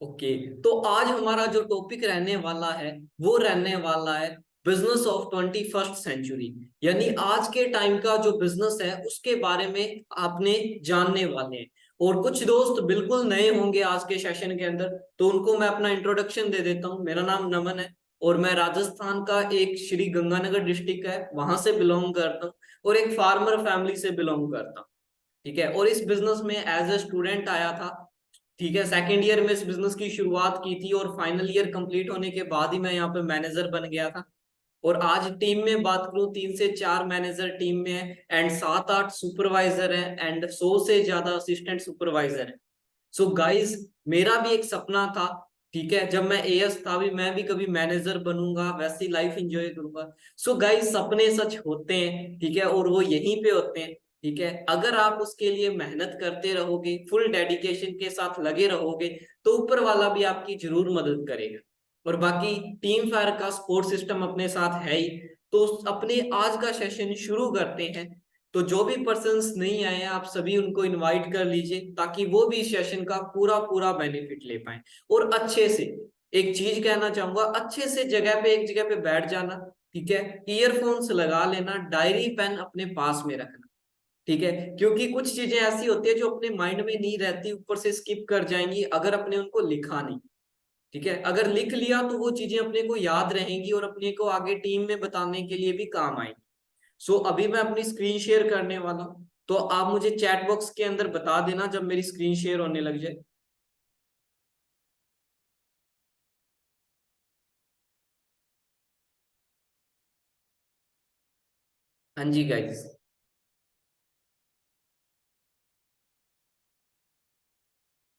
Okay. तो आज हमारा जो टॉपिक रहने वाला है वो रहने वाला है बिजनेस ऑफ 21st सेंचुरी। यानी आज के टाइम का जो बिजनेस है उसके बारे में आपने जानने वाले हैं। और कुछ दोस्त बिल्कुल नए होंगे आज के सेशन के अंदर, तो उनको मैं अपना इंट्रोडक्शन दे देता हूँ। मेरा नाम नमन है और मैं राजस्थान का एक श्री गंगानगर डिस्ट्रिक्ट है वहां से बिलोंग करता हूँ और एक फार्मर फैमिली से बिलोंग करता हूँ। ठीक है। और इस बिजनेस में एज ए स्टूडेंट आया था। ठीक है। सेकेंड ईयर में इस बिजनेस की शुरुआत की थी और फाइनल ईयर कंप्लीट होने के बाद ही मैं यहाँ पे मैनेजर बन गया था। और आज टीम में बात करूं, 3 से 4 मैनेजर टीम में है एंड 7-8 सुपरवाइजर है एंड 100 से ज्यादा असिस्टेंट सुपरवाइजर है। सो गाइस, मेरा भी एक सपना था। ठीक है। जब मैं एएस था भी मैं भी कभी मैनेजर बनूंगा, वैसी लाइफ एंजॉय करूंगा। सो गाइस, सपने सच होते हैं। ठीक है। और वो यहीं पे होते हैं। ठीक है। अगर आप उसके लिए मेहनत करते रहोगे, फुल डेडिकेशन के साथ लगे रहोगे, तो ऊपर वाला भी आपकी जरूर मदद करेगा। और बाकी टीम फायर का सपोर्ट सिस्टम अपने साथ है ही। तो अपने आज का सेशन शुरू करते हैं। तो जो भी पर्सन्स नहीं आए हैं आप सभी उनको इनवाइट कर लीजिए ताकि वो भी सेशन का पूरा पूरा बेनिफिट ले पाए। और अच्छे से एक चीज कहना चाहूंगा, अच्छे से जगह पे एक जगह पे बैठ जाना। ठीक है। ईयरफोन्स लगा लेना, डायरी पेन अपने पास में रखना। ठीक है। क्योंकि कुछ चीजें ऐसी होती है जो अपने माइंड में नहीं रहती, ऊपर से स्किप कर जाएंगी अगर अपने उनको लिखा नहीं। ठीक है। अगर लिख लिया तो वो चीजें अपने को याद रहेंगी और अपने को आगे टीम में बताने के लिए भी काम आएंगी। सो अभी मैं अपनी स्क्रीन शेयर करने वाला हूँ, तो आप मुझे चैट बॉक्स के अंदर बता देना जब मेरी स्क्रीन शेयर होने लग जाए। हाँ जी गाइस।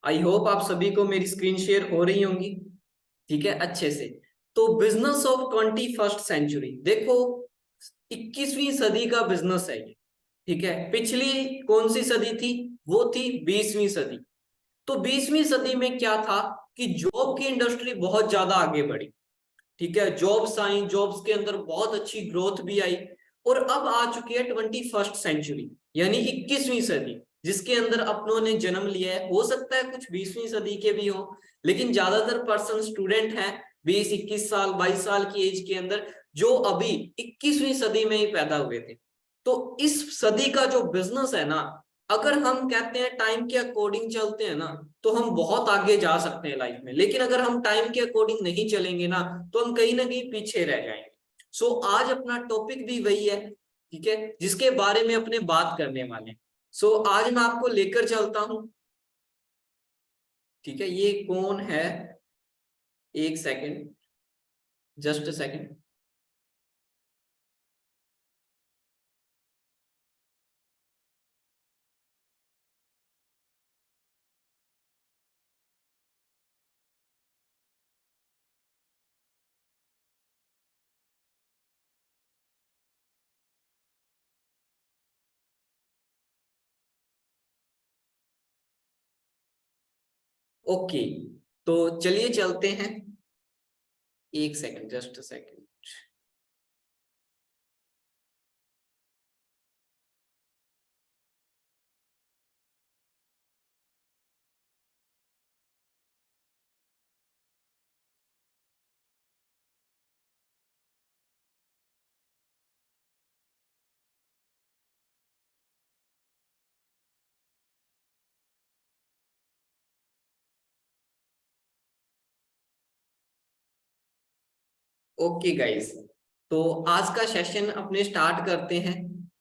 आई होप आप सभी को मेरी स्क्रीन शेयर हो रही होंगी। ठीक है, अच्छे से। तो बिजनेस ऑफ 21st सेंचुरी देखो, 21वीं सदी का बिजनेस है ये। ठीक है। पिछली कौन सी सदी थी? वो थी 20वीं सदी। तो 20वीं सदी में क्या था कि जॉब की इंडस्ट्री बहुत ज्यादा आगे बढ़ी। ठीक है। जॉब्स आई, जॉब्स के अंदर बहुत अच्छी ग्रोथ भी आई। और अब आ चुकी है 21st सेंचुरी, यानी 21वीं सदी, जिसके अंदर अपनों ने जन्म लिया है। हो सकता है कुछ 20वीं सदी के भी हो, लेकिन ज्यादातर पर्सन स्टूडेंट हैं 20-21 साल 22 साल की एज के अंदर, जो अभी 21वीं सदी में ही पैदा हुए थे। तो इस सदी का जो बिजनेस है ना, अगर हम कहते हैं टाइम के अकॉर्डिंग चलते हैं ना, तो हम बहुत आगे जा सकते हैं लाइफ में। लेकिन अगर हम टाइम के अकॉर्डिंग नहीं चलेंगे ना, तो हम कहीं ना कहीं पीछे रह जाएंगे। सो आज अपना टॉपिक भी वही है। ठीक है। जिसके बारे में अपने बात करने वाले हैं। सो आज मैं आपको लेकर चलता हूं। ठीक है। ये कौन है? एक second, just a second. Okay. तो चलिए चलते हैं। एक second, just a second. Okay guys, तो आज का सेशन अपने स्टार्ट करते हैं,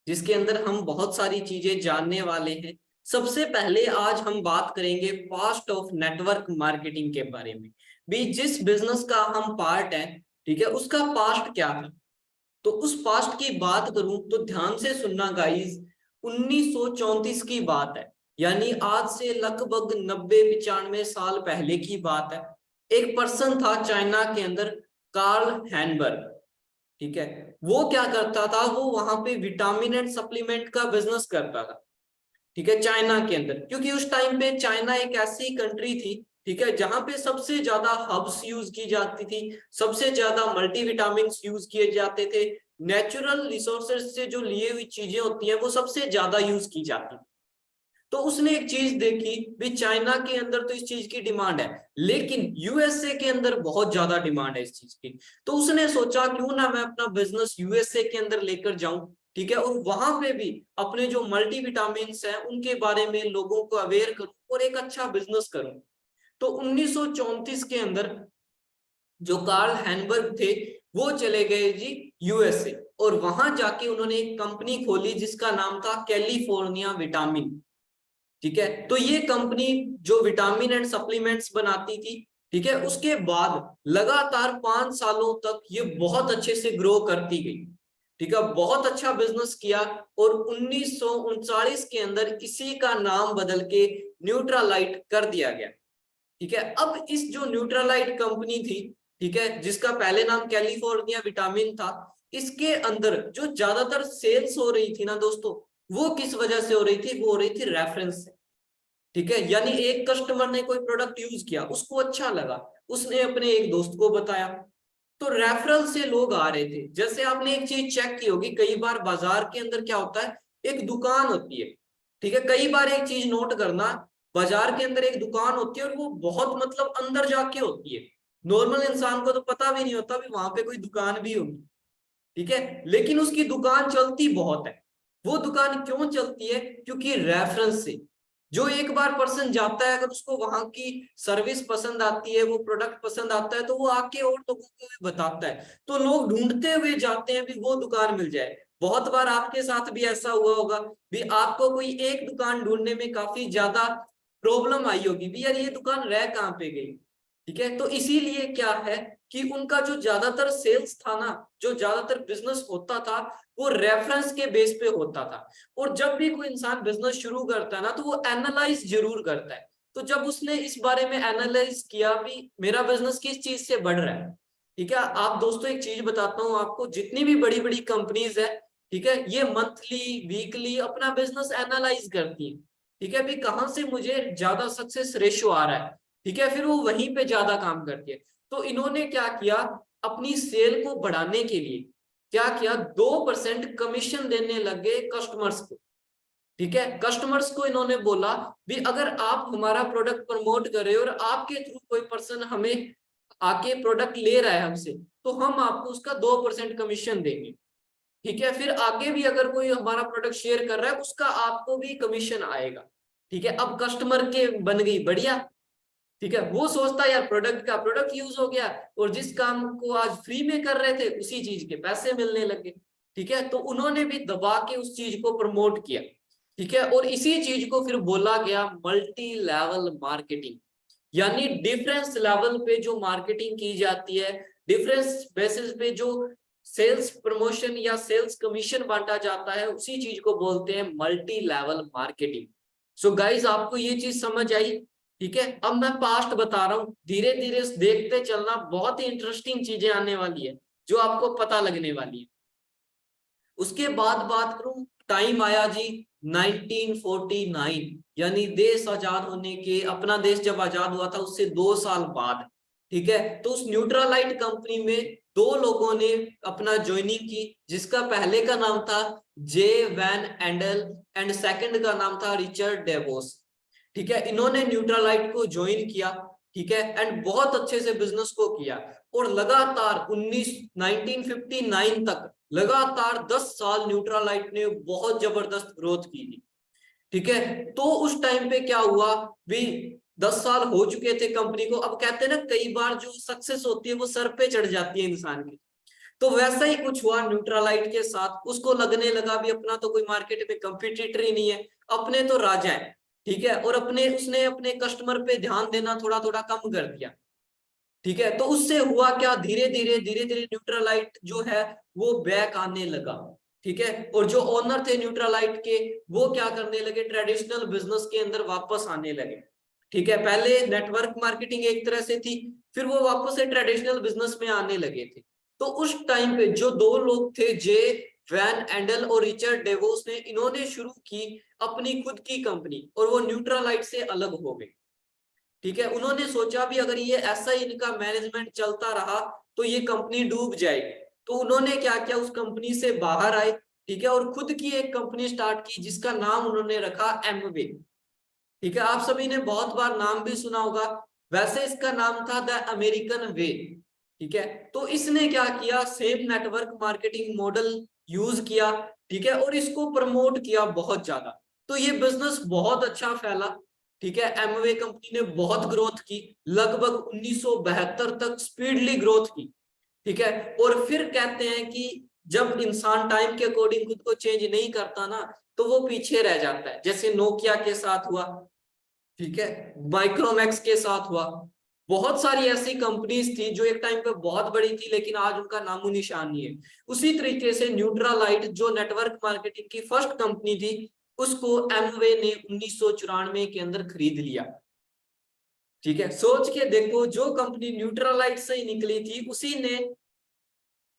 जिसके अंदर हम बहुत सारी चीजें जानने वाले हैं। सबसे पहले आज हम बात करेंगे पास्ट ऑफ नेटवर्क मार्केटिंग के बारे में। भी जिस बिजनेस का हम पार्ट है, ठीक है, उसका पास्ट क्या था। तो उस पास्ट की बात करूं तो ध्यान से सुनना गाइस। 1934 की बात है, यानी आज से लगभग 90-95 साल पहले की बात है। एक पर्सन था चाइना के अंदर, कार्ल हैनबर्ग। ठीक है। वो क्या करता था, वो वहां पे विटामिन एंड सप्लीमेंट का बिजनेस करता था। ठीक है। चाइना के अंदर, क्योंकि उस टाइम पे चाइना एक ऐसी कंट्री थी, ठीक है, जहां पे सबसे ज्यादा हर्ब्स यूज की जाती थी, सबसे ज्यादा मल्टीविटामिन यूज किए जाते थे। नेचुरल रिसोर्सेज से जो लिए हुई चीजें होती हैं वो सबसे ज्यादा यूज की जाती थी। तो उसने एक चीज देखी भी, चाइना के अंदर तो इस चीज की डिमांड है, लेकिन यूएसए के अंदर बहुत ज्यादा डिमांड है इस चीज की। तो उसने सोचा क्यों ना मैं अपना बिजनेस यूएसए के अंदर लेकर जाऊं, ठीक है, और वहां पे भी अपने जो मल्टीविटामिन हैं उनके बारे में लोगों को अवेयर करूं और एक अच्छा बिजनेस करूं। तो 1934 के अंदर जो कार्ल हैनबर्ग थे वो चले गए जी यूएसए, और वहां जाके उन्होंने एक कंपनी खोली जिसका नाम था कैलिफोर्निया विटामिन। ठीक है, तो ये कंपनी जो विटामिन एंड सप्लीमेंट्स बनाती थी, ठीक है, उसके बाद लगातार 5 सालों तक ये बहुत अच्छे से ग्रो करती गई। ठीक है, बहुत अच्छा बिजनेस किया, और 1939 के अंदर इसी का नाम बदल के न्यूट्रालाइट कर दिया गया। ठीक है, अब इस जो न्यूट्रालाइट कंपनी थी, ठीक है, जिसका पहले नाम कैलिफोर्निया विटामिन था, इसके अंदर जो ज्यादातर सेल्स हो रही थी ना दोस्तों, वो किस वजह से हो रही थी, वो हो रही थी रेफरेंस से। ठीक है, यानी एक कस्टमर ने कोई प्रोडक्ट यूज किया, उसको अच्छा लगा, उसने अपने एक दोस्त को बताया, तो रेफरल से लोग आ रहे थे। जैसे आपने एक चीज चेक की होगी, कई बार बाजार के अंदर क्या होता है, एक दुकान होती है। ठीक है, कई बार एक चीज नोट करना, बाजार के अंदर एक दुकान होती है और वो बहुत मतलब अंदर जाके होती है, नॉर्मल इंसान को तो पता भी नहीं होता भी वहां पे कोई दुकान भी होगी। ठीक है, लेकिन उसकी दुकान चलती बहुत है। वो दुकान क्यों चलती है, क्योंकि रेफरेंस से जो एक बार पर्सन जाता है, अगर उसको वहां की सर्विस पसंद आती है, वो प्रोडक्ट पसंद आता है, तो वो आके और लोगों को भी बताता है, तो लोग ढूंढते हुए जाते हैं भी वो दुकान मिल जाए। बहुत बार आपके साथ भी ऐसा हुआ होगा भी, आपको कोई एक दुकान ढूंढने में काफी ज्यादा प्रॉब्लम आई होगी भी, यार ये दुकान रह कहाँ पे गई। ठीक है, तो इसीलिए क्या है कि उनका जो ज्यादातर सेल्स था ना, जो ज्यादातर बिजनेस होता था, वो रेफरेंस के बेस पे होता था। और जब भी कोई इंसान बिजनेस शुरू करता है ना, तो वो एनालाइज जरूर करता है। तो जब उसने इस बारे में एनालाइज किया भी मेरा बिजनेस किस चीज से बढ़ रहा है, ठीक है, आप दोस्तों एक चीज बताता हूँ आपको, जितनी भी बड़ी बड़ी कंपनीज है, ठीक है, ये मंथली वीकली अपना बिजनेस एनालाइज करती है। ठीक है, भी कहाँ से मुझे ज्यादा सक्सेस रेशियो आ रहा है, ठीक है, फिर वो वहीं पे ज्यादा काम करती है। तो इन्होंने क्या किया, अपनी सेल को बढ़ाने के लिए क्या किया, 2% कमीशन देने लगे कस्टमर्स को। ठीक है, कस्टमर्स को इन्होंने बोला भी अगर आप हमारा प्रोडक्ट प्रमोट कर रहे हो और आपके थ्रू कोई पर्सन हमें आके प्रोडक्ट ले रहा है हमसे, तो हम आपको उसका 2% कमीशन देंगे। ठीक है, फिर आगे भी अगर कोई हमारा प्रोडक्ट शेयर कर रहा है, उसका आपको भी कमीशन आएगा। ठीक है, अब कस्टमर के बन गई बढ़िया। ठीक है, वो सोचता है यार प्रोडक्ट का प्रोडक्ट यूज हो गया, और जिस काम को आज फ्री में कर रहे थे उसी चीज के पैसे मिलने लगे। ठीक है, तो उन्होंने भी दबा के उस चीज को प्रमोट किया। ठीक है, और इसी चीज को फिर बोला गया मल्टी लेवल मार्केटिंग, यानी डिफरेंस लेवल पे जो मार्केटिंग की जाती है, डिफरेंस बेसिस पे जो सेल्स प्रमोशन या सेल्स कमीशन बांटा जाता है, उसी चीज को बोलते हैं multi level marketing. So guys, आपको ये चीज समझ आई। ठीक है, अब मैं पास्ट बता रहा हूँ, धीरे धीरे देखते चलना, बहुत ही इंटरेस्टिंग चीजें आने वाली है जो आपको पता लगने वाली है। उसके बाद बात करूं, टाइम आया जी 1949, यानी देश आजाद होने के, अपना देश जब आजाद हुआ था उससे 2 साल बाद। ठीक है, तो उस न्यूट्रालाइट कंपनी में दो लोगों ने अपना ज्वाइनिंग की, जिसका पहले का नाम था जे वैन एंडल एंड सेकंड का नाम था रिचर्ड डेवोस। ठीक है, इन्होंने न्यूट्रालाइट को ज्वाइन किया। ठीक है, एंड बहुत अच्छे से बिजनेस को किया, और लगातार 1959 तक लगातार 10 साल न्यूट्रालाइट ने बहुत जबरदस्त ग्रोथ की थी। ठीक है, तो उस टाइम पे क्या हुआ भी, 10 साल हो चुके थे कंपनी को। अब कहते हैं ना, कई बार जो सक्सेस होती है वो सर पे चढ़ जाती है इंसान के, तो वैसा ही कुछ हुआ न्यूट्रालाइट के साथ। उसको लगने लगा भी अपना तो कोई मार्केट में कंपटीटर ही नहीं है, अपने तो राजा है। ठीक है, और उसने अपने कस्टमर पे ध्यान देना थोड़ा थोड़ा कम कर दिया। ठीक है, तो उससे हुआ क्या, धीरे धीरे न्यूट्रालाइट जो है वो बैक आने लगा। ठीक है, और जो ओनर थे न्यूट्रालाइट के, वो क्या करने लगे, ट्रेडिशनल बिजनेस के अंदर वापस आने लगे। ठीक है, पहले नेटवर्क मार्केटिंग एक तरह से थी, फिर वो वापस से ट्रेडिशनल बिजनेस में आने लगे थे। तो उस टाइम पे जो दो लोग थे, जे वैन एंडल और रिचर्ड डेवोस ने, इन्होंने शुरू की अपनी खुद की कंपनी, और वो न्यूट्रालाइट से अलग हो गए। ठीक है, उन्होंने सोचा भी अगर ये ऐसा ही इनका मैनेजमेंट चलता रहा तो ये कंपनी डूब जाएगी। तो उन्होंने क्या किया, उस कंपनी से बाहर आए। ठीक है, और खुद की एक कंपनी स्टार्ट की जिसका नाम उन्होंने रखा एमवे। ठीक है, आप सभी ने बहुत बार नाम भी सुना होगा। वैसे इसका नाम था द अमेरिकन वे। ठीक है, तो इसने क्या किया, same network marketing model use किया। ठीक है, और इसको प्रमोट किया बहुत ज्यादा। तो ये बिजनेस बहुत अच्छा फैला। ठीक है, एमवे कंपनी ने बहुत ग्रोथ की, लगभग 1972 तक स्पीडली ग्रोथ की। ठीक है, और फिर कहते हैं कि जब इंसान टाइम के अकॉर्डिंग खुद को चेंज नहीं करता ना, तो वो पीछे रह जाता है। जैसे नोकिया के साथ हुआ, ठीक है, माइक्रोमैक्स के साथ हुआ। बहुत सारी ऐसी कंपनीज थी जो एक टाइम पे बहुत बड़ी थी, लेकिन आज उनका नामो निशान नहीं है। उसी तरीके से न्यूट्रालाइट जो नेटवर्क मार्केटिंग की फर्स्ट कंपनी थी, उसको एमवे ने 1994 के अंदर खरीद लिया। ठीक है, सोच के देखो, जो कंपनी न्यूट्रालाइट से ही निकली थी उसी ने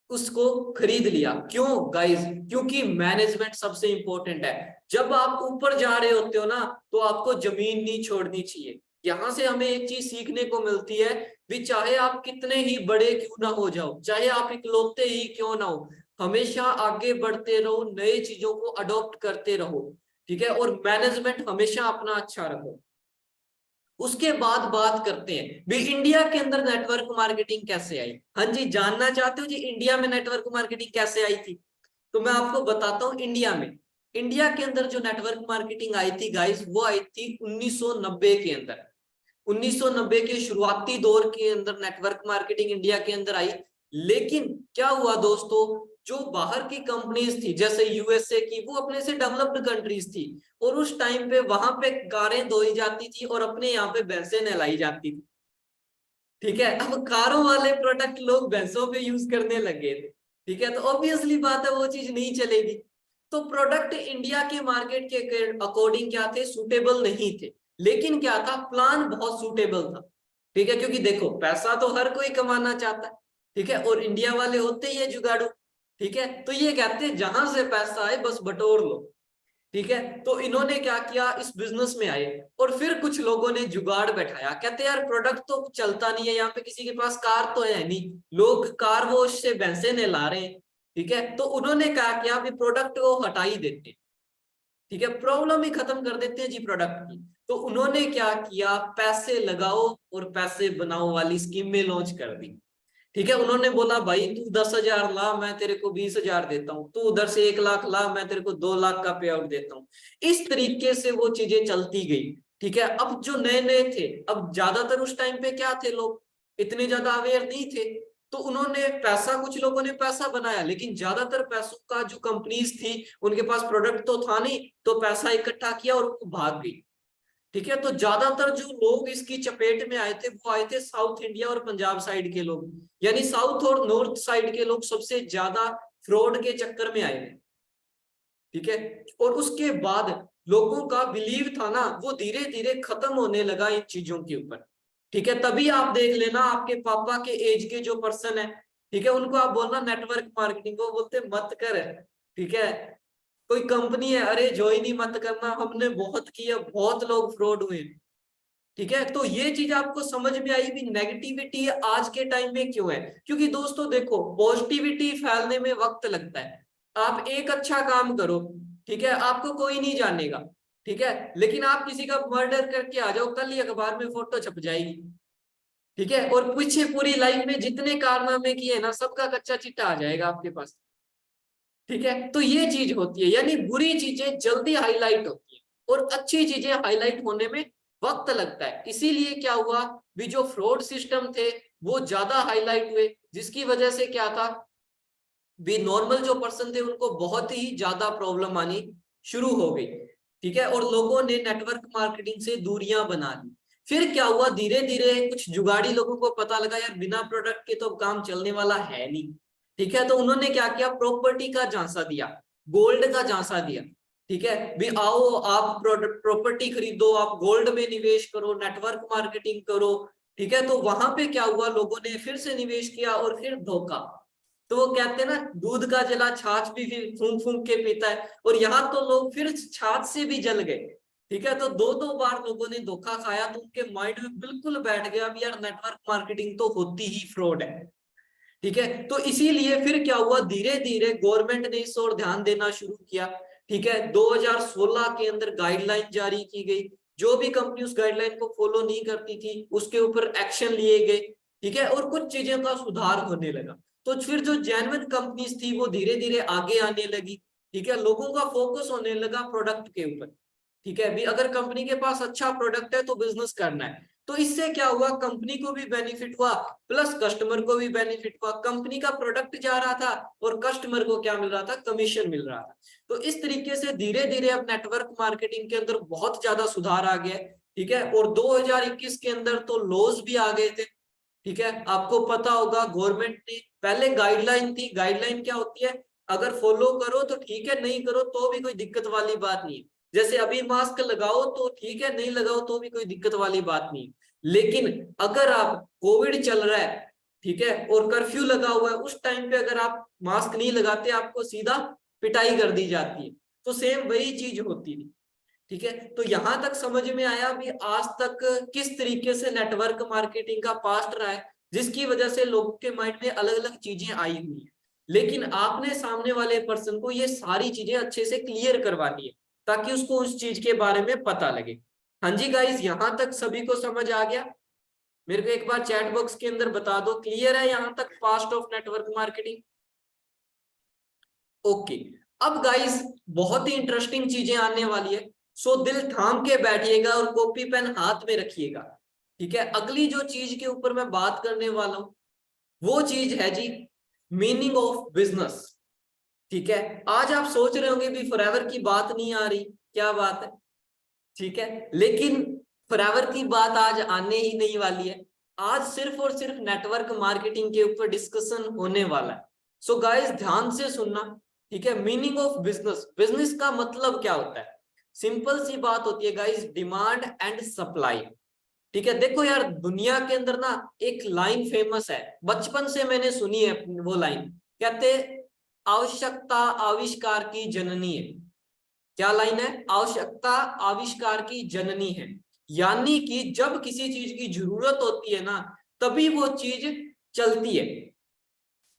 उसको खरीद लिया। क्यों गाइस? क्योंकि मैनेजमेंट सबसे इंपॉर्टेंट है। जब आप ऊपर जा रहे होते हो ना, तो आपको जमीन नहीं छोड़नी चाहिए। यहां से हमें एक चीज सीखने को मिलती है, भी चाहे आप कितने ही बड़े क्यों ना हो जाओ, चाहे आप इकलौते ही क्यों ना हो, हमेशा आगे बढ़ते रहो, नई चीजों को अडॉप्ट करते रहो। ठीक है, और मैनेजमेंट हमेशा अपना अच्छा रखो। उसके बाद बात करते हैं भी इंडिया के अंदर नेटवर्क मार्केटिंग कैसे आई। हाँ जी, जानना चाहते हो जी इंडिया में नेटवर्क मार्केटिंग कैसे आई थी? तो मैं आपको बताता हूँ। इंडिया के अंदर जो नेटवर्क मार्केटिंग आई थी गाइस, वो आई थी 1990 के अंदर। 1990 के शुरुआती दौर के अंदर नेटवर्क मार्केटिंग इंडिया के अंदर आई। लेकिन क्या हुआ दोस्तों, जो बाहर की कंपनीज थी जैसे यूएसए की, वो अपने से डेवलप्ड कंट्रीज थी, और उस टाइम पे वहां पे कारें धोई जाती थी और अपने यहाँ पे भैंसें नहलाई जाती थी। ठीक है, अब कारों वाले प्रोडक्ट लोग भैंसों पे यूज करने लगे थे। ठीक है, तो ऑब्वियसली बात है वो चीज नहीं चलेगी। तो प्रोडक्ट इंडिया के मार्केट के अकॉर्डिंग क्या थे, सूटेबल नहीं थे। लेकिन क्या था, प्लान बहुत सूटेबल था। ठीक है, क्योंकि देखो पैसा तो हर कोई कमाना चाहता है। ठीक है, और इंडिया वाले होते ही है जुगाड़ू। ठीक है, तो ये कहते हैं जहां से पैसा आए बस बटोर लो। ठीक है, तो इन्होंने क्या किया, इस बिजनेस में आए और फिर कुछ लोगों ने जुगाड़ बैठाया। कहते यार प्रोडक्ट तो चलता नहीं है, यहाँ पे किसी के पास कार तो है नहीं, लोग कार वॉश से भैंसे ने ला रहे हैं। ठीक है, तो उन्होंने क्या किया, अभी प्रोडक्ट को हटा ही देते हैं। ठीक है, प्रॉब्लम ही खत्म कर देते हैं जी प्रोडक्ट की। तो उन्होंने क्या किया, पैसे लगाओ और पैसे बनाओ वाली स्कीमें लॉन्च कर दी। ठीक है, उन्होंने बोला भाई तू 10,000 ला, मैं तेरे को 20,000 देता हूँ, तू उधर से 1 लाख ला, मैं तेरे को 2 लाख का पे आउट देता हूँ। इस तरीके से वो चीजें चलती गई। ठीक है, अब जो नए नए थे, अब ज्यादातर उस टाइम पे क्या थे, लोग इतने ज्यादा अवेयर नहीं थे। तो उन्होंने पैसा, कुछ लोगों ने पैसा बनाया, लेकिन ज्यादातर पैसों का जो कंपनीज थी उनके पास प्रोडक्ट तो था नहीं, तो पैसा इकट्ठा किया और वो भाग गई। ठीक है, तो ज्यादातर जो लोग इसकी चपेट में आए थे, वो आए थे साउथ इंडिया और पंजाब साइड के लोग। यानी साउथ और नॉर्थ साइड के लोग सबसे ज्यादा फ्रॉड के चक्कर में आए थे। ठीक है, और उसके बाद लोगों का बिलीव था ना, वो धीरे धीरे खत्म होने लगा इन चीजों के ऊपर। ठीक है, तभी आप देख लेना, आपके पापा के एज के जो पर्सन है, ठीक है, उनको आप बोलना नेटवर्क मार्केटिंग, वो बोलते मत कर। ठीक है, कोई कंपनी है, अरे ज्वाइन ही मत करना, हमने बहुत किया, बहुत लोग फ्रॉड हुए। ठीक है, तो ये चीज आपको समझ में आई भी नेगेटिविटी आज के टाइम में क्यों है। क्योंकि दोस्तों देखो, पॉजिटिविटी फैलने में वक्त लगता है। आप एक अच्छा काम करो, ठीक है, आपको कोई नहीं जानेगा। ठीक है, लेकिन आप किसी का मर्डर करके आ जाओ, कल ही अखबार में फोटो छप जाएगी। ठीक है, और पीछे पूरी लाइफ में जितने कारनामे किए ना, सबका कच्चा चिट्ठा आ जाएगा आपके पास। ठीक है, तो ये चीज होती है, यानी बुरी चीजें जल्दी हाईलाइट होती है और अच्छी चीजें हाईलाइट होने में वक्त लगता है। इसीलिए क्या हुआ, भी जो फ्रॉड सिस्टम थे वो ज्यादा हाईलाइट हुए, जिसकी वजह से क्या था, भी नॉर्मल जो पर्सन थे उनको बहुत ही ज्यादा प्रॉब्लम आनी शुरू हो गई। ठीक है, और लोगों ने नेटवर्क मार्केटिंग से दूरियां बना ली। फिर क्या हुआ, धीरे धीरे कुछ जुगाड़ी लोगों को पता लगा यार बिना प्रोडक्ट के तो काम चलने वाला है नहीं। ठीक है, तो उन्होंने क्या किया, प्रॉपर्टी का झांसा दिया, गोल्ड का झांसा दिया। ठीक है, भी आओ आप प्रॉपर्टी खरीदो, आप गोल्ड में निवेश करो, नेटवर्क मार्केटिंग करो। ठीक है, तो वहां पे क्या हुआ, लोगों ने फिर से निवेश किया और फिर धोखा। तो वो कहते हैं ना, दूध का जला छाछ भी फिर फूंक फूंक के पीता है, और यहाँ तो लोग फिर छाछ से भी जल गए। ठीक है, तो दो दो बार लोगों ने धोखा खाया, तो उनके माइंड में बिल्कुल बैठ गया अब यार नेटवर्क मार्केटिंग तो होती ही फ्रॉड है। ठीक है, तो इसीलिए फिर क्या हुआ, धीरे धीरे गवर्नमेंट ने इस ओर ध्यान देना शुरू किया। ठीक है, 2016 के अंदर गाइडलाइन जारी की गई, जो भी कंपनी उस गाइडलाइन को फॉलो नहीं करती थी उसके ऊपर एक्शन लिए गए, ठीक है, और कुछ चीजों का सुधार होने लगा। तो फिर जो जेन्युइन कंपनीज थी वो धीरे धीरे आगे आने लगी, ठीक है, लोगों का फोकस होने लगा प्रोडक्ट के ऊपर, ठीक है। अभी अगर कंपनी के पास अच्छा प्रोडक्ट है तो बिजनेस करना है, तो इससे क्या हुआ, कंपनी को भी बेनिफिट हुआ प्लस कस्टमर को भी बेनिफिट हुआ। कंपनी का प्रोडक्ट जा रहा था और कस्टमर को क्या मिल रहा था, कमीशन मिल रहा था। तो इस तरीके से धीरे धीरे अब नेटवर्क मार्केटिंग के अंदर बहुत ज्यादा सुधार आ गया, ठीक है। और 2021 के अंदर तो लॉस भी आ गए थे, ठीक है। आपको पता होगा गवर्नमेंट ने पहले गाइडलाइन थी, गाइडलाइन क्या होती है, अगर फॉलो करो तो ठीक है, नहीं करो तो भी कोई दिक्कत वाली बात नहीं है। जैसे अभी मास्क लगाओ तो ठीक है, नहीं लगाओ तो भी कोई दिक्कत वाली बात नहीं। लेकिन अगर आप कोविड चल रहा है, ठीक है, और कर्फ्यू लगा हुआ है, उस टाइम पे अगर आप मास्क नहीं लगाते आपको सीधा पिटाई कर दी जाती है। तो सेम वही चीज होती थी, ठीक है। तो यहां तक समझ में आया भी आज तक किस तरीके से नेटवर्क मार्केटिंग का पास्ट रहा है, जिसकी वजह से लोगों के माइंड में अलग अलग चीजें आई हुई है। लेकिन आपने सामने वाले पर्सन को ये सारी चीजें अच्छे से क्लियर करवानी है ताकि उसको उस चीज के बारे में पता लगे। हाँ जी गाइस, यहां तक सभी को समझ आ गया? मेरे को एक बार चैट बॉक्स के अंदर बता दो, क्लियर है यहां तक past of network marketing? Okay. अब गाइस बहुत ही इंटरेस्टिंग चीजें आने वाली है, सो दिल थाम के बैठिएगा और कॉपी पेन हाथ में रखिएगा, ठीक है। अगली जो चीज के ऊपर मैं बात करने वाला हूं वो चीज है जी मीनिंग ऑफ बिजनेस, ठीक है। आज आप सोच रहे होंगे भी फॉरएवर की बात नहीं आ रही, क्या बात है, ठीक है। लेकिन फॉरएवर की बात आज आने ही नहीं वाली है, आज सिर्फ और सिर्फ नेटवर्क मार्केटिंग के ऊपर डिस्कशन होने वाला है। सो गाइस ध्यान से सुनना, ठीक है। मीनिंग ऑफ बिजनेस, बिजनेस का मतलब क्या होता है? सिंपल सी बात होती है गाइस, डिमांड एंड सप्लाई, ठीक है। देखो यार दुनिया के अंदर ना एक लाइन फेमस है, बचपन से मैंने सुनी है वो लाइन, कहते आवश्यकता आविष्कार की जननी है। क्या लाइन है? आवश्यकता आविष्कार की जननी है। यानी कि जब किसी चीज की जरूरत होती है ना तभी वो चीज चलती है,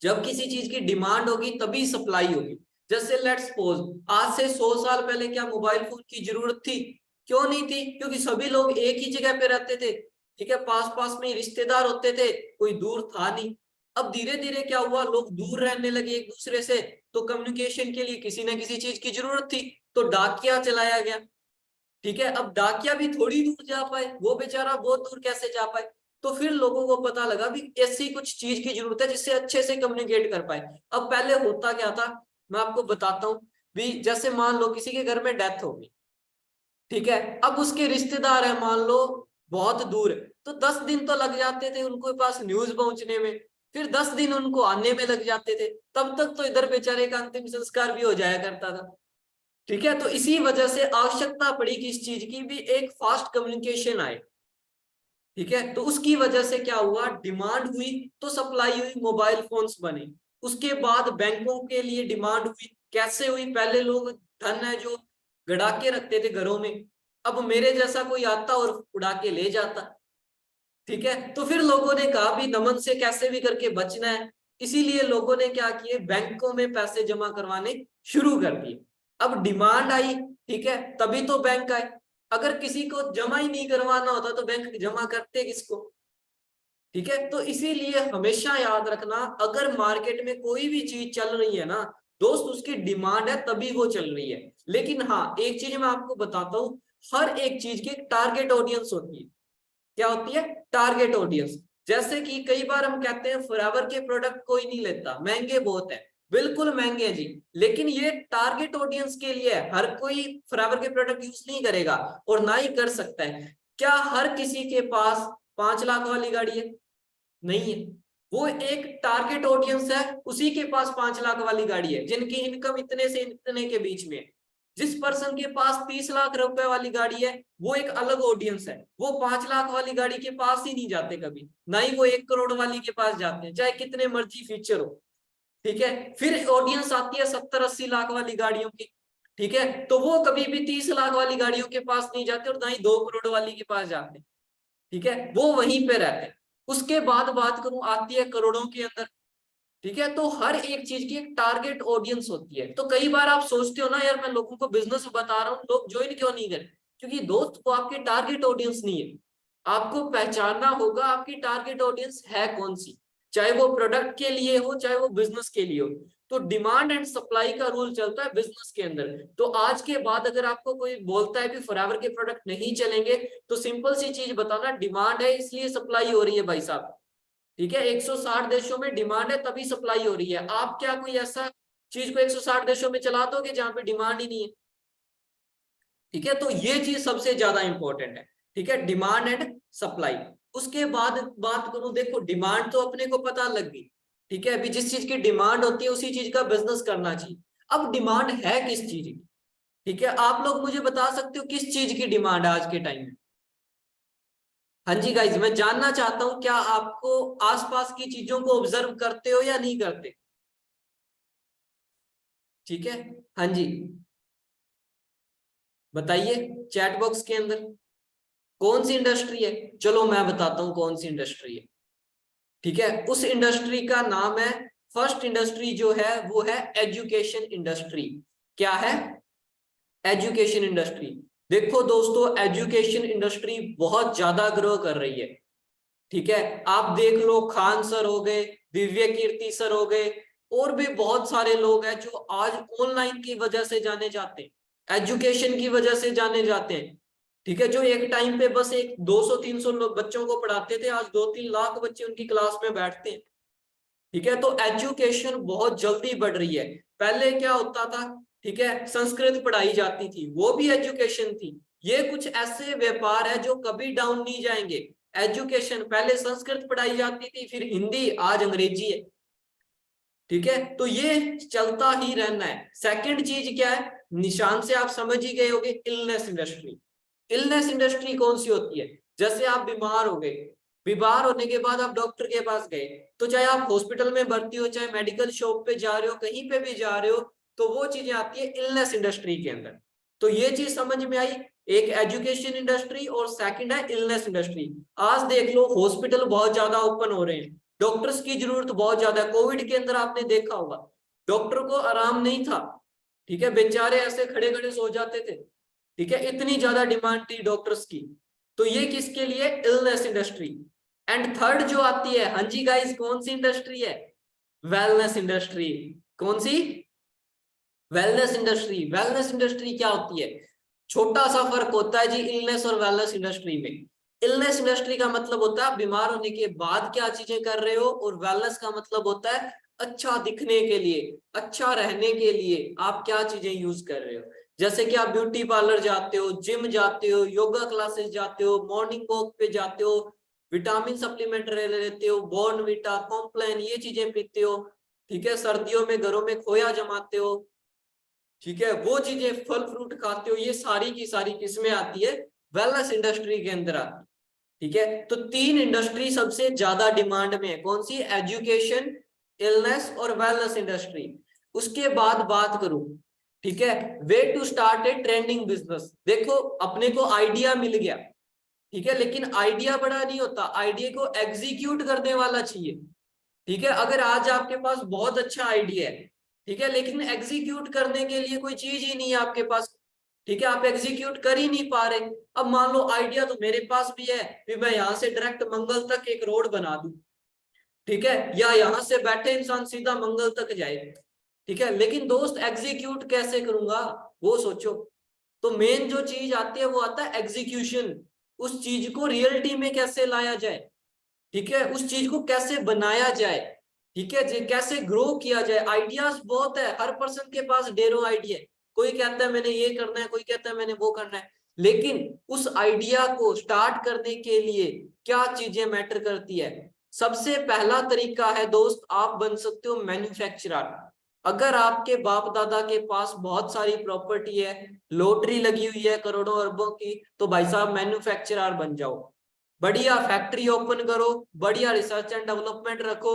जब किसी चीज की डिमांड होगी तभी सप्लाई होगी। जैसे लेट्स सपोज आज से 100 साल पहले क्या मोबाइल फोन की जरूरत थी? क्यों नहीं थी? क्योंकि सभी लोग एक ही जगह पे रहते थे, ठीक है, पास पास में रिश्तेदार होते थे, कोई दूर था नहीं। अब धीरे धीरे क्या हुआ, लोग दूर रहने लगे एक दूसरे से, तो कम्युनिकेशन के लिए किसी ना किसी चीज की जरूरत थी, तो डाकिया चलाया गया, ठीक है। अब डाकिया भी थोड़ी दूर जा पाए, वो बेचारा बहुत दूर कैसे जा पाए? तो फिर लोगों को पता लगा भी ऐसी कुछ चीज की जरूरत है जिससे अच्छे से कम्युनिकेट कर पाए। अब पहले होता क्या था, मैं आपको बताता हूँ भी, जैसे मान लो किसी के घर में डेथ हो गई, ठीक है, अब उसके रिश्तेदार है मान लो बहुत दूर है, तो 10 दिन तो लग जाते थे उनके पास न्यूज पहुंचने में, फिर 10 दिन उनको आने में लग जाते थे, तब तक तो इधर बेचारे का अंतिम संस्कार भी हो जाया करता था, ठीक है। तो इसी वजह से आवश्यकता पड़ी कि इस चीज की भी एक फास्ट कम्युनिकेशन आए, ठीक है। तो उसकी वजह से क्या हुआ, डिमांड हुई तो सप्लाई हुई, मोबाइल फोन्स बने। उसके बाद बैंकों के लिए डिमांड हुई, कैसे हुई, पहले लोग धन है जो गड़ा के रखते थे घरों में, अब मेरे जैसा कोई आता और उड़ा के ले जाता, ठीक है। तो फिर लोगों ने कहा भी नमन से कैसे भी करके बचना है, इसीलिए लोगों ने क्या किए, बैंकों में पैसे जमा करवाने शुरू कर दिए। अब डिमांड आई, ठीक है, तभी तो बैंक आए। अगर किसी को जमा ही नहीं करवाना होता तो बैंक जमा करते किसको, ठीक है। तो इसीलिए हमेशा याद रखना, अगर मार्केट में कोई भी चीज चल रही है ना दोस्त, उसकी डिमांड है तभी वो चल रही है। लेकिन हाँ एक चीज मैं आपको बताता हूँ, हर एक चीज की एक टारगेट ऑडियंस होती है। क्या होती है? Target audience. जैसे कि कई बार हम कहते हैं फॉरएवर के प्रोडक्ट कोई नहीं लेता, महंगे बहुत है, बिल्कुल महंगे हैं जी, लेकिन ये टारगेट ऑडियंस के लिए है, हर कोई फॉरएवर के प्रोडक्ट यूज नहीं करेगा और ना ही कर सकता है। क्या हर किसी के पास 5 लाख वाली गाड़ी है? नहीं है। वो एक टारगेट ऑडियंस है, उसी के पास 5 लाख वाली गाड़ी है जिनकी इनकम इतने से इतने के बीच में है। जिस पर्सन के पास 30 लाख रुपए वाली गाड़ी है वो एक अलग ऑडियंस है, वो 5 लाख वाली गाड़ी के पास ही नहीं जाते कभी, ना ही वो 1 करोड़ वाली के पास जाते हैं चाहे कितने मर्जी फीचर हो, ठीक है। फिर ऑडियंस आती है 70-80 लाख वाली गाड़ियों की, ठीक है, तो वो कभी भी 30 लाख वाली गाड़ियों के पास नहीं जाते और ना ही 2 करोड़ वाली के पास जाते, ठीक है, वो वहीं पे रहते हैं। उसके बाद बात करूं आती है करोड़ों के अंदर, ठीक है। तो हर एक चीज की एक टारगेट ऑडियंस होती है। तो कई बार आप सोचते हो ना यार मैं लोगों को बिजनेस बता रहा हूँ लोग ज्वाइन क्यों नहीं कर, क्योंकि दोस्त वो आपके टारगेट ऑडियंस नहीं है। आपको पहचानना होगा आपकी टारगेट ऑडियंस है कौन सी, चाहे वो प्रोडक्ट के लिए हो चाहे वो बिजनेस के लिए हो। तो डिमांड एंड सप्लाई का रूल चलता है बिजनेस के अंदर। तो आज के बाद अगर आपको कोई बोलता है कि फॉरएवर के प्रोडक्ट नहीं चलेंगे, तो सिंपल सी चीज बताना, डिमांड है इसलिए सप्लाई हो रही है भाई साहब। ठीक है, 160 देशों में डिमांड है तभी सप्लाई हो रही है। आप क्या कोई ऐसा चीज को 160 देशों में चला दोगे जहां पे डिमांड ही नहीं है? ठीक है, तो ये चीज सबसे ज्यादा इंपॉर्टेंट है। ठीक है, डिमांड एंड सप्लाई। उसके बाद बात करूं, देखो डिमांड तो अपने को पता लग गई। ठीक है, अभी जिस चीज की डिमांड होती है उसी चीज का बिजनेस करना चाहिए। अब डिमांड है किस चीज की? ठीक है, आप लोग मुझे बता सकते हो किस चीज की डिमांड है आज के टाइम में? हाँ जी गाइज, मैं जानना चाहता हूं क्या आपको आसपास की चीजों को ऑब्जर्व करते हो या नहीं करते? ठीक है, हाँ जी, बताइए चैट बॉक्स के अंदर कौन सी इंडस्ट्री है। चलो मैं बताता हूं कौन सी इंडस्ट्री है। ठीक है, उस इंडस्ट्री का नाम है, फर्स्ट इंडस्ट्री जो है वो है एजुकेशन इंडस्ट्री। क्या है? Education industry. देखो दोस्तों, एजुकेशन इंडस्ट्री बहुत ज्यादा ग्रो कर रही है। ठीक है, आप देख लो, खान सर हो गए, दिव्य कीर्ति सर हो गए, और भी बहुत सारे लोग हैं जो आज ऑनलाइन की वजह से जाने जाते हैं, एजुकेशन की वजह से जाने जाते हैं। ठीक है, जो एक टाइम पे बस एक 200-300 लोग बच्चों को पढ़ाते थे, आज 2-3 लाख बच्चे उनकी क्लास में बैठते हैं। ठीक है, तो एजुकेशन बहुत जल्दी बढ़ रही है। पहले क्या होता था? ठीक है, संस्कृत पढ़ाई जाती थी, वो भी एजुकेशन थी। ये कुछ ऐसे व्यापार है जो कभी डाउन नहीं जाएंगे। एजुकेशन, पहले संस्कृत पढ़ाई जाती थी, फिर हिंदी, आज अंग्रेजी है। ठीक है, तो ये चलता ही रहना है। सेकंड चीज क्या है, निशान से आप समझ ही गए होंगे, इलनेस इंडस्ट्री। इलनेस इंडस्ट्री कौन सी होती है? जैसे आप बीमार हो गए, बीमार होने के बाद आप डॉक्टर के पास गए, तो चाहे आप हॉस्पिटल में भर्ती हो चाहे मेडिकल शॉप पे जा रहे हो, कहीं पे भी जा रहे हो, तो वो चीजें आती है इलनेस इंडस्ट्री के अंदर। तो ये चीज समझ में आई, एक एजुकेशन इंडस्ट्री और सेकंड है इलनेस इंडस्ट्री। आज देख लो, हॉस्पिटल बहुत ज्यादा ओपन हो रहे हैं, डॉक्टर्स की जरूरत बहुत ज्यादा है। कोविड के अंदर आपने देखा होगा, डॉक्टर को आराम नहीं था। ठीक है, बेचारे ऐसे खड़े खड़े सो जाते थे। ठीक है, इतनी ज्यादा डिमांड थी डॉक्टर्स की। तो ये किसके लिए? Illness industry. एंड थर्ड जो आती है, हाँ जी गाइस, कौन सी इंडस्ट्री है? Wellness industry. कौन सी? Wellness industry. वेलनेस इंडस्ट्री क्या होती है? छोटा सा फर्क होता है जी इलनेस और वेलनेस इंडस्ट्री में। इलनेस इंडस्ट्री का मतलब होता है आप बीमार होने के बाद क्या चीजें कर रहे हो, और वेलनेस का मतलब होता है अच्छा दिखने के लिए, अच्छा रहने के लिए आप क्या चीजें यूज कर रहे हो। जैसे कि आप ब्यूटी पार्लर जाते हो, जिम जाते हो, योगा क्लासेस जाते हो, मॉर्निंग वॉक पे जाते हो, विटामिन सप्लीमेंट लेते हो, बॉर्नविटा, कॉम्प्लान, ये चीजें पीते हो। ठीक है, सर्दियों में घरों में खोया जमाते हो। ठीक है, वो चीजें, फल फ्रूट खाते हो, ये सारी की सारी किसमें आती है? वेलनेस इंडस्ट्री के अंदर आती है। ठीक है, तो तीन इंडस्ट्री सबसे ज्यादा डिमांड में है, कौन सी? एजुकेशन, इलनेस और वेलनेस इंडस्ट्री। उसके बाद बात करूं, ठीक है, way to start a trending business. देखो, अपने को आइडिया मिल गया, ठीक है, लेकिन आइडिया बड़ा नहीं होता, आइडिया को एग्जीक्यूट करने वाला चाहिए। ठीक है, अगर आज आपके पास बहुत अच्छा आइडिया है, ठीक है, लेकिन एग्जीक्यूट करने के लिए कोई चीज ही नहीं है आपके पास, ठीक है, आप एग्जीक्यूट कर ही नहीं पा रहे। अब मान लो आइडिया तो मेरे पास भी है, भी मैं यहाँ से डायरेक्ट मंगल तक एक रोड बना दूं, ठीक है, या यहाँ से बैठे इंसान सीधा मंगल तक जाए। ठीक है, लेकिन दोस्त एग्जीक्यूट कैसे करूंगा, वो सोचो। तो मेन जो चीज आती है वो आता है एग्जीक्यूशन। उस चीज को रियलिटी में कैसे लाया जाए, ठीक है, उस चीज को कैसे बनाया जाए, ठीक है, कैसे ग्रो किया जाए। आइडियाज बहुत है, हर पर्सन के पास ढेरों आइडिया है। कोई कहता है मैंने ये करना है, कोई कहता है मैंने वो करना है, लेकिन उस आइडिया को स्टार्ट करने के लिए क्या चीजें मैटर करती है? सबसे पहला तरीका है दोस्त, आप बन सकते हो मैन्युफैक्चरर। अगर आपके बाप दादा के पास बहुत सारी प्रॉपर्टी है, लॉटरी लगी हुई है करोड़ों अरबों की, तो भाई साहब मैन्युफैक्चरर बन जाओ। बढ़िया फैक्ट्री ओपन करो, बढ़िया रिसर्च एंड डेवलपमेंट रखो,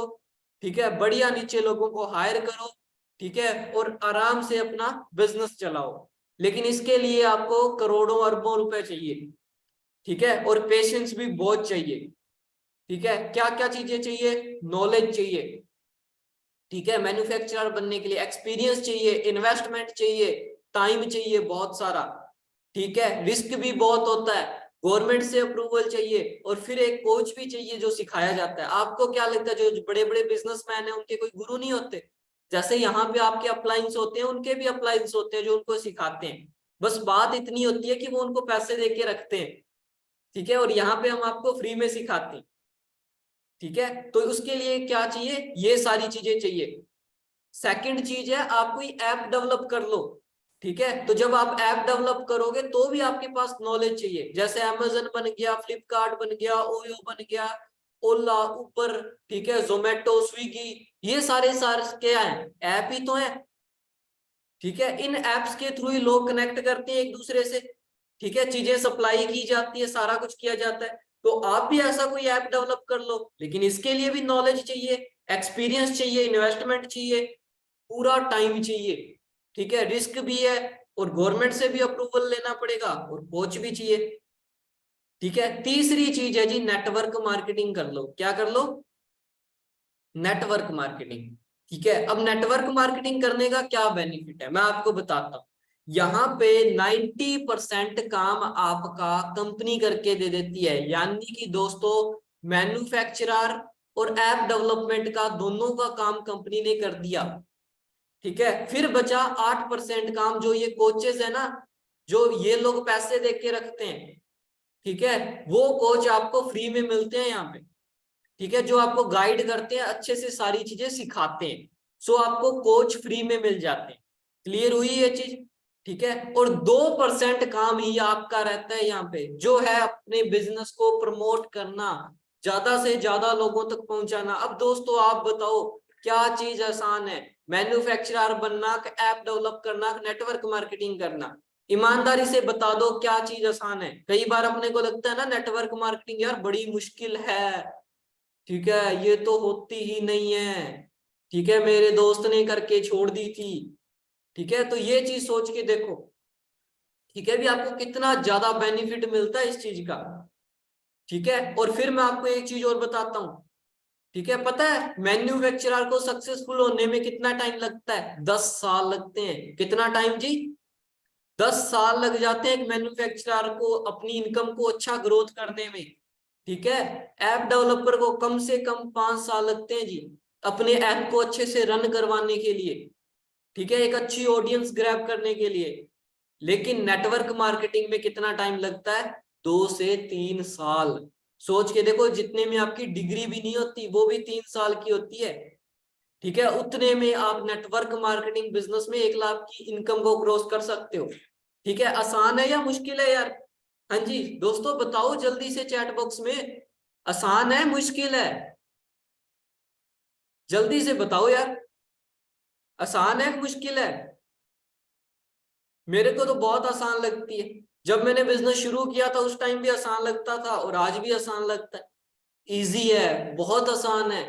ठीक है, बढ़िया नीचे लोगों को हायर करो, ठीक है, और आराम से अपना बिजनेस चलाओ। लेकिन इसके लिए आपको करोड़ों अरबों रुपए चाहिए। ठीक है, और पेशेंस भी बहुत चाहिए। ठीक है, क्या क्या चीजें चाहिए? नॉलेज चाहिए, ठीक है, मैन्युफैक्चरर बनने के लिए एक्सपीरियंस चाहिए, इन्वेस्टमेंट चाहिए, टाइम चाहिए बहुत सारा। ठीक है, रिस्क भी बहुत होता है, गवर्नमेंट से अप्रूवल चाहिए और फिर एक कोच भी चाहिए जो सिखाया जाता है। आपको क्या लगता है जो बड़े बड़े बिजनेसमैन है उनके कोई गुरु नहीं होते? जैसे यहाँ पे आपके अप्लायंस होते हैं, उनके भी अप्लायंस होते हैं जो उनको सिखाते हैं। बस बात इतनी होती है कि वो उनको पैसे दे के रखते हैं, ठीक है, और यहाँ पे हम आपको फ्री में सिखाते हैं। ठीक है, तो उसके लिए क्या चाहिए, ये सारी चीजें चाहिए। सेकंड चीज है, आप कोई ऐप डेवलप कर लो। ठीक है, तो जब आप ऐप डेवलप करोगे तो भी आपके पास नॉलेज चाहिए। जैसे अमेजन बन गया, फ्लिपकार्ट बन गया, ओयो बन गया, ओला, ऊपर, ठीक है, जोमेटो, स्विगी, ये सारे सारे क्या है, ऐप ही तो है। ठीक है, इन एप्स के थ्रू ही लोग कनेक्ट करते हैं एक दूसरे से। ठीक है, चीजें सप्लाई की जाती है, सारा कुछ किया जाता है। तो आप भी ऐसा कोई ऐप डेवलप कर लो, लेकिन इसके लिए भी नॉलेज चाहिए, एक्सपीरियंस चाहिए, इन्वेस्टमेंट चाहिए, पूरा टाइम चाहिए। ठीक है, रिस्क भी है और गवर्नमेंट से भी अप्रूवल लेना पड़ेगा और कोच भी चाहिए। ठीक है, तीसरी चीज है जी, नेटवर्क मार्केटिंग कर लो। क्या कर लो? Network marketing. ठीक है, अब नेटवर्क मार्केटिंग करने का क्या बेनिफिट है मैं आपको बताता हूँ। यहाँ पे 90% काम आपका कंपनी करके दे देती है, यानी कि दोस्तों मैन्युफैक्चरर और ऐप डेवलपमेंट का दोनों का काम कंपनी ने कर दिया। ठीक है, फिर बचा 8% काम, जो ये कोचेस है ना, जो ये लोग पैसे दे के रखते हैं। ठीक है, वो कोच आपको फ्री में मिलते हैं यहाँ पे। ठीक है, जो आपको गाइड करते हैं, अच्छे से सारी चीजें सिखाते हैं। सो आपको कोच फ्री में मिल जाते हैं। क्लियर हुई ये चीज? ठीक है, और 2% काम ही आपका रहता है यहाँ पे, जो है अपने बिजनेस को प्रमोट करना, ज्यादा से ज्यादा लोगों तक पहुंचाना। अब दोस्तों आप बताओ, क्या चीज आसान है? मैन्युफैक्चरर बनना, ऐप डेवलप करना, नेटवर्क मार्केटिंग करना? ईमानदारी से बता दो क्या चीज आसान है? कई बार अपने को लगता है ना नेटवर्क मार्केटिंग यार बड़ी मुश्किल है, ठीक है, ये तो होती ही नहीं है, ठीक है, मेरे दोस्त ने करके छोड़ दी थी। ठीक है, तो ये चीज सोच के देखो, ठीक है, भी आपको कितना ज्यादा बेनिफिट मिलता है इस चीज का। ठीक है, और फिर मैं आपको एक चीज और बताता हूँ। ठीक है, पता है मैन्युफैक्चरर को सक्सेसफुल होने में कितना टाइम लगता है? 10 साल लगते हैं। कितना टाइम जी? 10 साल लग जाते हैं एक मैन्युफैक्चरर को अपनी इनकम को अच्छा ग्रोथ करने में। ठीक है, ऐप डेवलपर को कम से कम 5 साल लगते हैं जी, अपने ऐप को अच्छे से रन करवाने के लिए। ठीक है, एक अच्छी ऑडियंस ग्रैब करने के लिए। लेकिन नेटवर्क मार्केटिंग में कितना टाइम लगता है? 2 से 3 साल। सोच के देखो, जितने में आपकी डिग्री भी नहीं होती, वो भी 3 साल की होती है। ठीक है, उतने में आप नेटवर्क मार्केटिंग बिजनेस में 1 लाख की इनकम को क्रॉस कर सकते हो। ठीक है, आसान है या मुश्किल है यार? हाँ जी दोस्तों, बताओ जल्दी से चैट बॉक्स में, आसान है मुश्किल है? जल्दी से बताओ यार, आसान है मुश्किल है? मेरे को तो बहुत आसान लगती है। जब मैंने बिजनेस शुरू किया था उस टाइम भी आसान लगता था और आज भी आसान लगता है। इजी है, बहुत आसान है।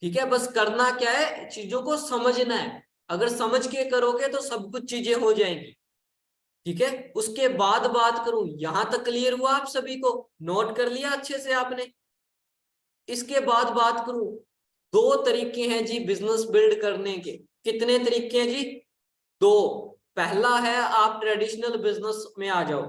ठीक है, बस करना क्या है, चीजों को समझना है। अगर समझ के करोगे तो सब कुछ चीजें हो जाएंगी। ठीक है, उसके बाद बात करूं, यहां तक क्लियर हुआ आप सभी को? नोट कर लिया अच्छे से आपने? इसके बाद बात करूं, 2 तरीके हैं जी बिजनेस बिल्ड करने के। कितने तरीके हैं जी? 2। पहला है आप ट्रेडिशनल बिजनेस में आ जाओ।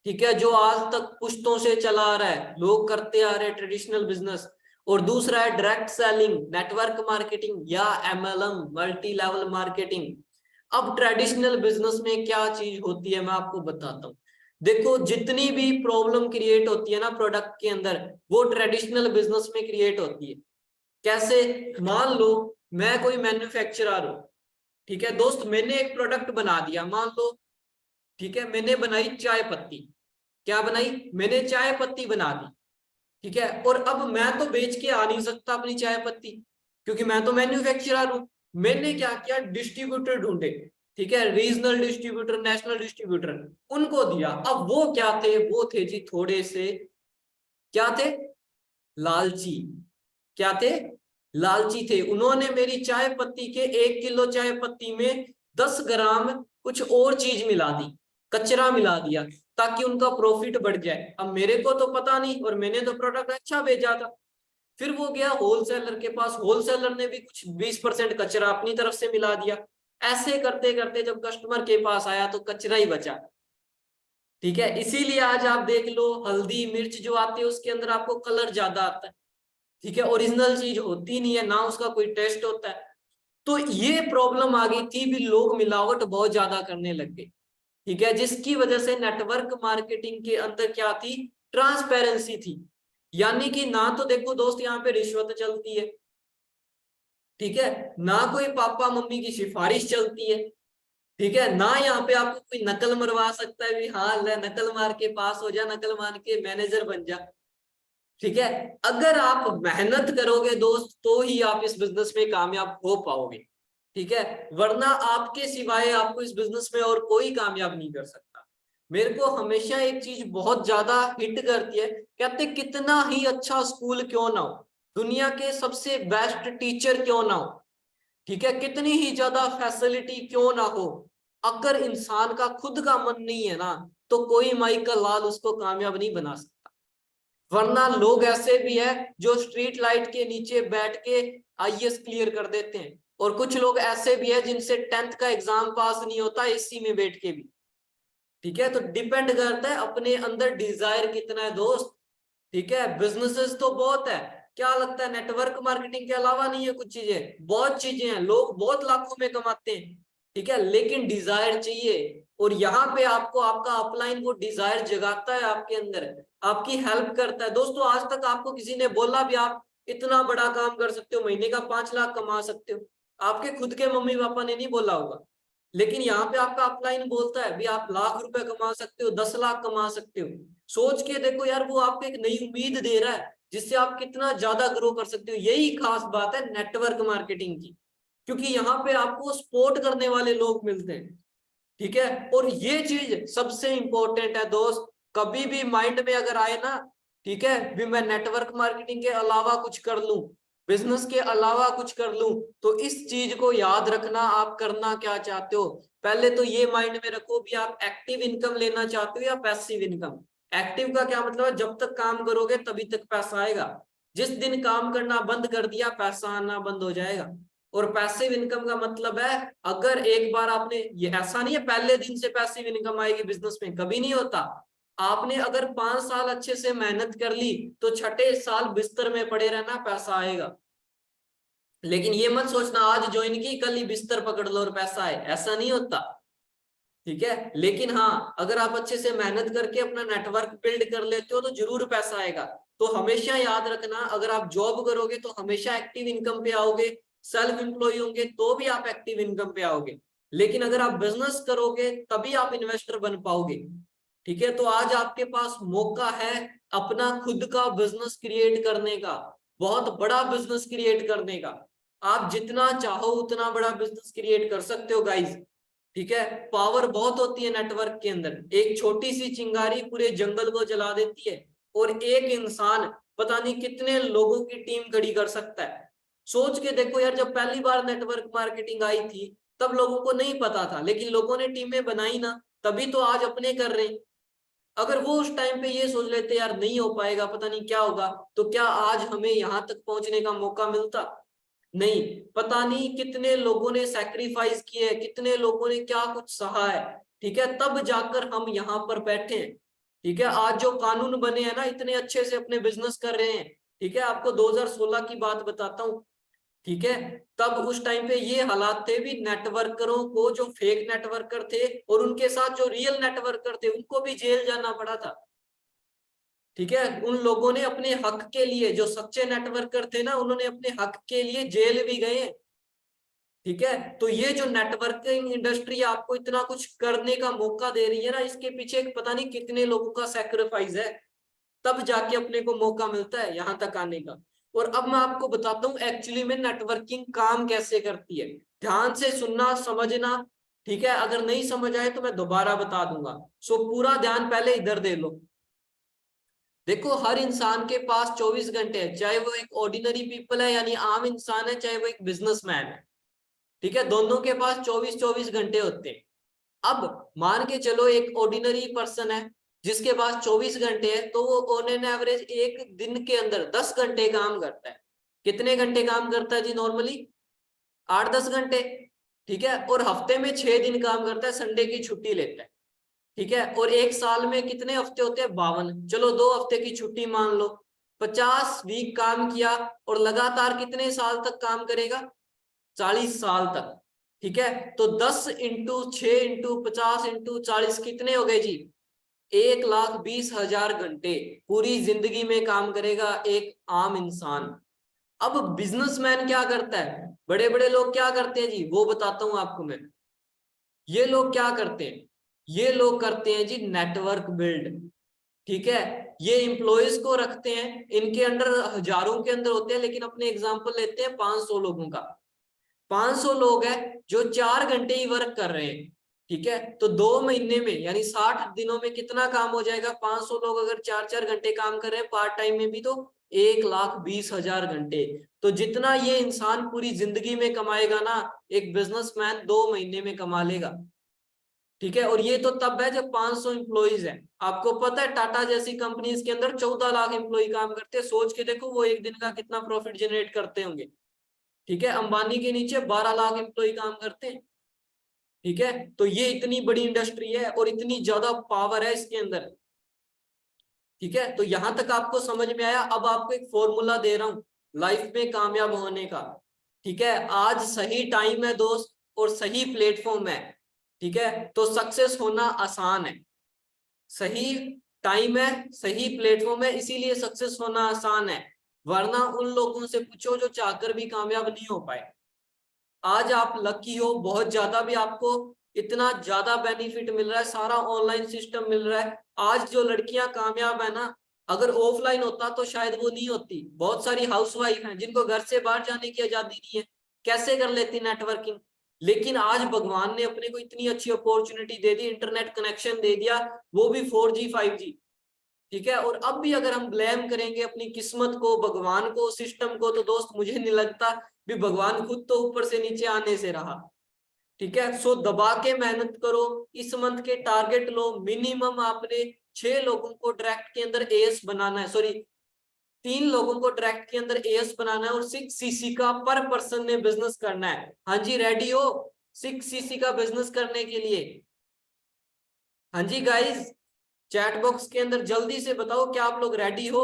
ठीक है, जो आज तक पुश्तों से चला आ रहा है, लोग करते आ रहे हैं ट्रेडिशनल बिजनेस। और दूसरा है डायरेक्ट सेलिंग, नेटवर्क मार्केटिंग या एमएलएम, मल्टी लेवल मार्केटिंग। अब ट्रेडिशनल बिजनेस में क्या चीज होती है मैं आपको बताता हूँ। देखो, जितनी भी प्रॉब्लम क्रिएट होती है ना प्रोडक्ट के अंदर, वो ट्रेडिशनल बिजनेस में क्रिएट होती है। कैसे? मान लो मैं कोई मैन्युफैक्चरर हूँ। ठीक है दोस्त, मैंने एक प्रोडक्ट बना दिया, मान लो। ठीक है, मैंने बनाई चाय पत्ती। क्या बनाई? मैंने चाय पत्ती बना दी। ठीक है, और अब मैं तो बेच के आ नहीं सकता अपनी चाय पत्ती, क्योंकि मैं तो मैन्युफैक्चरर हूं। मैंने क्या किया, डिस्ट्रीब्यूटर ढूंढे। ठीक है, रीजनल डिस्ट्रीब्यूटर, नेशनल डिस्ट्रीब्यूटर, उनको दिया। अब वो क्या थे? वो थे जी थोड़े से, क्या थे? लालची। क्या थे? लालची थे। उन्होंने मेरी चाय पत्ती के 1 किलो चाय पत्ती में 10 ग्राम कुछ और चीज मिला दी, कचरा मिला दिया, ताकि उनका प्रॉफिट बढ़ जाए। अब मेरे को तो पता नहीं, और मैंने तो प्रोडक्ट अच्छा भेजा था। फिर वो गया होलसेलर के पास, होलसेलर ने भी कुछ 20% कचरा अपनी तरफ से मिला दिया। ऐसे करते करते जब कस्टमर के पास आया तो कचरा ही बचा। ठीक है, इसीलिए आज आप देख लो हल्दी मिर्च जो आती है उसके अंदर आपको कलर ज्यादा आता है। ठीक है, ओरिजिनल चीज होती नहीं है, ना उसका कोई टेस्ट होता है। तो ये प्रॉब्लम आ गई थी, भी लोग मिलावट बहुत ज्यादा करने लग गए। ठीक है, जिसकी वजह से नेटवर्क मार्केटिंग के अंदर क्या थी, ट्रांसपेरेंसी थी। यानी कि ना तो देखो दोस्त यहाँ पे रिश्वत चलती है, ठीक है, ना कोई पापा मम्मी की सिफारिश चलती है, ठीक है, ना यहाँ पे आपको कोई नकल मरवा सकता है भी हाँ ले नकल मार के पास हो जा, नकल मार के मैनेजर बन जा। ठीक है, अगर आप मेहनत करोगे दोस्त तो ही आप इस बिजनेस में कामयाब हो पाओगे। ठीक है, वरना आपके सिवाय आपको इस बिजनेस में और कोई कामयाब नहीं कर सकता। मेरे को हमेशा एक चीज बहुत ज्यादा हिट करती है, कहते कितना ही अच्छा स्कूल क्यों ना हो, दुनिया के सबसे बेस्ट टीचर क्यों ना हो, ठीक है, कितनी ही ज्यादा फैसिलिटी क्यों ना हो, अगर इंसान का खुद का मन नहीं है ना, तो कोई माई का लाल उसको कामयाब नहीं बना सकता। वरना लोग ऐसे भी है जो स्ट्रीट लाइट के नीचे बैठ के आईएएस क्लियर कर देते हैं, और कुछ लोग ऐसे भी है जिनसे 10th का एग्जाम पास नहीं होता एसी में बैठ के भी। ठीक है, तो डिपेंड करता है अपने अंदर डिजायर कितना है दोस्त। ठीक है, बिजनेसेस तो बहुत है, क्या लगता है नेटवर्क मार्केटिंग के अलावा नहीं है कुछ चीजें, बहुत चीजें हैं, लोग बहुत लाखों में कमाते हैं। ठीक है, लेकिन डिजायर चाहिए, और यहाँ पे आपको आपका अपलाइन वो डिजायर जगाता है आपके अंदर, आपकी हेल्प करता है। दोस्तों आज तक आपको किसी ने बोला भी आप इतना बड़ा काम कर सकते हो, महीने का 5 लाख कमा सकते हो, आपके खुद के मम्मी पापा ने नहीं बोला होगा, लेकिन यहाँ पे आपका अपलाइन बोलता है भी आप लाख रुपए कमा सकते हो, 10 लाख कमा सकते हो। सोच के देखो यार, वो आपको एक नई उम्मीद दे रहा है जिससे आप कितना ज्यादा ग्रो कर सकते हो। यही खास बात है नेटवर्क मार्केटिंग की, क्योंकि यहाँ पे आपको सपोर्ट करने वाले लोग मिलते हैं। ठीक है, और ये चीज सबसे इंपॉर्टेंट है दोस्त, कभी भी माइंड में अगर आए ना, ठीक है, भी मैं नेटवर्क मार्केटिंग के अलावा कुछ कर लूं, बिजनेस के अलावा कुछ कर लूं, तो इस चीज को याद रखना, आप करना क्या चाहते हो। पहले तो ये माइंड में रखो भी आप एक्टिव इनकम लेना चाहते हो या पैसिव इनकम। एक्टिव का क्या मतलब है, जब तक काम करोगे तभी तक पैसा आएगा, जिस दिन काम करना बंद कर दिया पैसा आना बंद हो जाएगा। और पैसिव इनकम का मतलब है, अगर एक बार आपने, ये ऐसा नहीं है पहले दिन से पैसिव इनकम आएगी बिजनेस में, कभी नहीं होता। आपने अगर 5 साल अच्छे से मेहनत कर ली तो छठे साल बिस्तर में पड़े रहना, पैसा आएगा। लेकिन ये मत सोचना आज ज्वाइन की कल ही बिस्तर पकड़ लो और पैसा आए, ऐसा नहीं होता। ठीक है, लेकिन हाँ अगर आप अच्छे से मेहनत करके अपना नेटवर्क बिल्ड कर लेते हो तो जरूर पैसा आएगा। तो हमेशा याद रखना, अगर आप जॉब करोगे तो हमेशा एक्टिव इनकम पे आओगे, सेल्फ एम्प्लॉय होंगे तो भी आप एक्टिव इनकम पे आओगे, लेकिन अगर आप बिजनेस करोगे तभी आप इन्वेस्टर बन पाओगे। ठीक है, तो आज आपके पास मौका है अपना खुद का बिजनेस क्रिएट करने का, बहुत बड़ा बिजनेस क्रिएट करने का। आप जितना चाहो उतना बड़ा बिजनेस क्रिएट कर सकते हो गाइज। ठीक है, पावर बहुत होती है नेटवर्क के अंदर, एक छोटी सी चिंगारी पूरे जंगल को जला देती है, और एक इंसान पता नहीं कितने लोगों की टीम खड़ी कर सकता है। सोच के देखो यार, जब पहली बार नेटवर्क मार्केटिंग आई थी तब लोगों को नहीं पता था, लेकिन लोगों ने टीमें बनाई ना, तभी तो आज अपने कर रहे हैं। अगर वो उस टाइम पे ये सोच लेते यार नहीं हो पाएगा पता नहीं क्या होगा, तो क्या आज हमें यहाँ तक पहुंचने का मौका मिलता? नहीं, पता नहीं कितने लोगों ने सैक्रिफाइस किए, कितने लोगों ने क्या कुछ सहा है। ठीक है, तब जाकर हम यहाँ पर बैठे हैं। ठीक है, आज जो कानून बने हैं ना, इतने अच्छे से अपने बिजनेस कर रहे हैं। ठीक है, आपको 2016 की बात बताता हूँ। ठीक है, तब उस टाइम पे ये हालात थे भी, नेटवर्करों को जो फेक नेटवर्कर थे और उनके साथ जो रियल नेटवर्कर थे उनको भी जेल जाना पड़ा था। ठीक है, उन लोगों ने अपने हक के लिए, जो सच्चे नेटवर्कर थे ना, उन्होंने अपने हक के लिए जेल भी गए। ठीक है, तो ये जो नेटवर्किंग इंडस्ट्री आपको इतना कुछ करने का मौका दे रही है ना, इसके पीछे एक पता नहीं कितने लोगों का सैक्रिफाइस है, तब जाके अपने को मौका मिलता है यहाँ तक आने का। और अब मैं आपको बताता हूँ एक्चुअली में नेटवर्किंग काम कैसे करती है, ध्यान से सुनना समझना। ठीक है, अगर नहीं समझ आए तो मैं दोबारा बता दूंगा, सो पूरा ध्यान पहले इधर दे लो। देखो हर इंसान के पास 24 घंटे है, चाहे वो एक ऑर्डिनरी पीपल है यानी आम इंसान है, चाहे वो एक बिजनेसमैन है। ठीक है, दोनों के पास 24-24 घंटे होते हैं। अब मान के चलो एक ऑर्डिनरी पर्सन है जिसके पास 24 घंटे है, तो वो ऑन एन एवरेज एक दिन के अंदर 10 घंटे काम करता है। कितने घंटे काम करता है जी नॉर्मली? 8-10 घंटे। ठीक है, और हफ्ते में 6 दिन काम करता है, संडे की छुट्टी लेता है। ठीक है। और एक साल में कितने हफ्ते होते हैं? 52। चलो 2 हफ्ते की छुट्टी मान लो, 50 वीक काम किया, और लगातार कितने साल तक काम करेगा? 40 साल तक। ठीक है, तो 10 इंटू 6 इंटू 50 इंटू 40 कितने हो गए जी? 1,20,000 घंटे पूरी जिंदगी में काम करेगा एक आम इंसान। अब बिजनेसमैन क्या करता है, बड़े बड़े लोग क्या करते हैं जी, वो बताता हूं आपको मैं। ये लोग क्या करते हैं? ये लोग करते हैं जी नेटवर्क बिल्ड। ठीक है, ये एम्प्लॉयज को रखते हैं, इनके अंडर हजारों के अंदर होते हैं, लेकिन अपने एग्जांपल लेते हैं 500 लोगों का। 500 लोग हैं जो 4 घंटे ही वर्क कर रहे हैं। ठीक है, तो 2 महीने में यानी 60 दिनों में कितना काम हो जाएगा? 500 लोग अगर 4-4 घंटे काम कर रहे हैं पार्ट टाइम में भी, तो 1,20,000 घंटे। तो जितना ये इंसान पूरी जिंदगी में कमाएगा ना, एक बिजनेसमैन 2 महीने में कमा लेगा। ठीक है, और ये तो तब है जब 500 एम्प्लॉइज हैं। आपको पता है टाटा जैसी कंपनीज के अंदर 14 लाख एम्प्लॉय काम करते हैं। सोच के देखो वो एक दिन का कितना प्रॉफिट जनरेट करते होंगे। ठीक है, अंबानी के नीचे 12 लाख एम्प्लॉय काम करते हैं। ठीक है, तो ये इतनी बड़ी इंडस्ट्री है और इतनी ज्यादा पावर है इसके अंदर। ठीक है, तो यहां तक आपको समझ में आया। अब आपको एक फॉर्मूला दे रहा हूं लाइफ में कामयाब होने का। ठीक है, आज सही टाइम है दोस्त और सही प्लेटफॉर्म है। ठीक है, तो सक्सेस होना आसान है। सही टाइम है, सही प्लेटफॉर्म है, इसीलिए सक्सेस होना आसान है। वरना उन लोगों से पूछो जो चाहकर भी कामयाब नहीं हो पाए। आज आप लकी हो बहुत ज्यादा, भी आपको इतना ज्यादा बेनिफिट मिल रहा है, सारा ऑनलाइन सिस्टम मिल रहा है। आज जो लड़कियां कामयाब है ना, अगर ऑफलाइन होता तो शायद वो नहीं होती। बहुत सारी हाउसवाइफ हैं जिनको घर से बाहर जाने की आजादी नहीं है, कैसे कर लेती नेटवर्किंग। लेकिन आज भगवान ने अपने को इतनी अच्छी अपॉर्चुनिटी दे दी, इंटरनेट कनेक्शन दे दिया, वो भी 4G 5G। ठीक है, और अब भी अगर हम ब्लेम करेंगे अपनी किस्मत को, भगवान को, सिस्टम को, तो दोस्त मुझे नहीं लगता भी भगवान खुद तो ऊपर से नीचे आने से रहा। ठीक है, सो दबा के मेहनत करो, इस मंथ के टारगेट लो। मिनिमम आपने 6 लोगों को डायरेक्ट के अंदर एएस बनाना है, सॉरी 3 लोगों को डायरेक्ट के अंदर एएस बनाना है, और 6 सीसी का पर पर्सन ने बिजनेस करना है। हाँ जी, रेडी हो 6 सीसी का बिजनेस करने के लिए? हाँ जी गाइज, चैट बॉक्स के अंदर जल्दी से बताओ क्या आप लोग रेडी हो?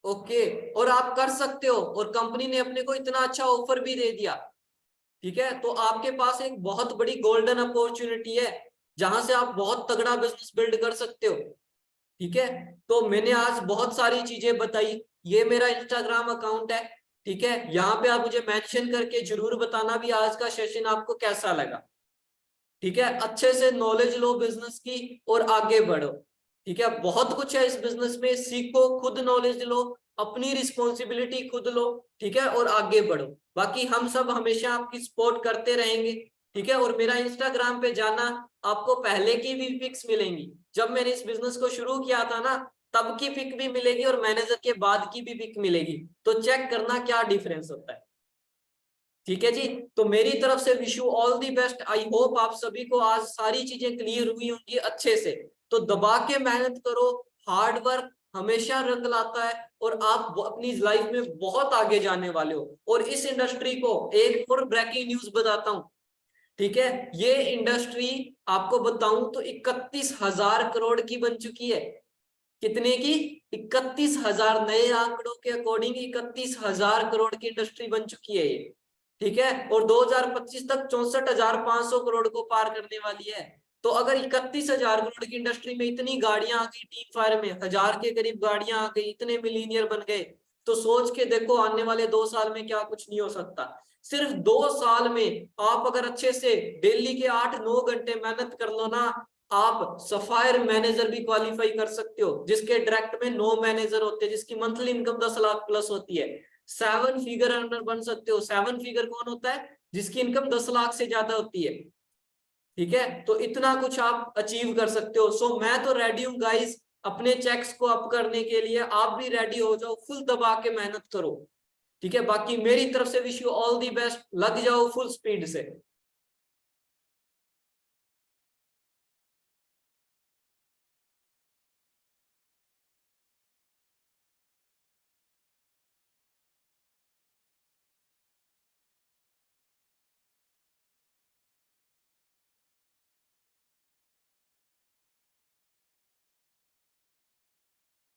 ओके, और आप कर सकते हो, और कंपनी ने अपने को इतना अच्छा ऑफर भी दे दिया। ठीक है, तो आपके पास एक बहुत बड़ी गोल्डन अपॉर्चुनिटी है जहां से आप बहुत तगड़ा बिजनेस बिल्ड कर सकते हो। ठीक है, तो मैंने आज बहुत सारी चीजें बताई। ये मेरा इंस्टाग्राम अकाउंट है। ठीक है, यहाँ पे आप मुझे मेंशन करके जरूर बताना भी आज का सेशन आपको कैसा लगा। ठीक है, अच्छे से नॉलेज लो बिजनेस की और आगे बढ़ो। ठीक है, बहुत कुछ है इस बिजनेस में, सीखो, खुद नॉलेज लो, अपनी रिस्पॉन्सिबिलिटी खुद लो। ठीक है, और आगे बढ़ो। बाकी हम सब हमेशा आपकी सपोर्ट करते रहेंगे। ठीक है, और मेरा इंस्टाग्राम पे जाना, आपको पहले की भी पिक्स मिलेंगी। जब मैंने इस बिजनेस को शुरू किया था ना, तब की पिक भी मिलेगी, और मैनेजर के बाद की भी पिक मिलेगी, तो चेक करना क्या डिफरेंस होता है। ठीक है जी, तो मेरी तरफ से wish you all the best. I hope आप सभी को आज सारी चीजें क्लियर हुई होंगी अच्छे से। तो दबा के मेहनत करो, हार्ड वर्क हमेशा रंग लाता है, और आप अपनी लाइफ में बहुत आगे जाने वाले हो। और इस इंडस्ट्री को एक और ब्रेकिंग न्यूज बताता हूँ। ठीक है, ये इंडस्ट्री आपको बताऊं तो 31,000 करोड़ की बन चुकी है। कितने की? 31,000, नए आंकड़ों के अकॉर्डिंग 31,000 करोड़ की इंडस्ट्री बन चुकी है ये। ठीक है, और 2025 तक 64,500 करोड़ को पार करने वाली है। तो अगर 31,000 करोड़ की इंडस्ट्री में इतनी गाड़ियां आ गई, टीम फायर में 1,000 के करीब गाड़ियां आ गई, इतने मिलीनियर बन गए, तो सोच के देखो आने वाले 2 साल में क्या कुछ नहीं हो सकता। सिर्फ 2 साल में आप अगर अच्छे से डेली के 8-9 घंटे मेहनत कर लो ना, आप सफायर मैनेजर भी क्वालिफाई कर सकते हो, जिसके डायरेक्ट में 9 मैनेजर होते हैं, जिसकी मंथली इनकम 10 लाख प्लस होती है। 7 फिगर अर्नर बन सकते हो। 7 फिगर कौन होता है? जिसकी इनकम 10 लाख से ज्यादा होती है। ठीक है, तो इतना कुछ आप अचीव कर सकते हो। सो मैं तो रेडी हूँ गाइस, अपने चेक्स को अप करने के लिए। आप भी रेडी हो जाओ, फुल दबा के मेहनत करो। ठीक है, बाकी मेरी तरफ से wish you all the best, लग जाओ फुल स्पीड से।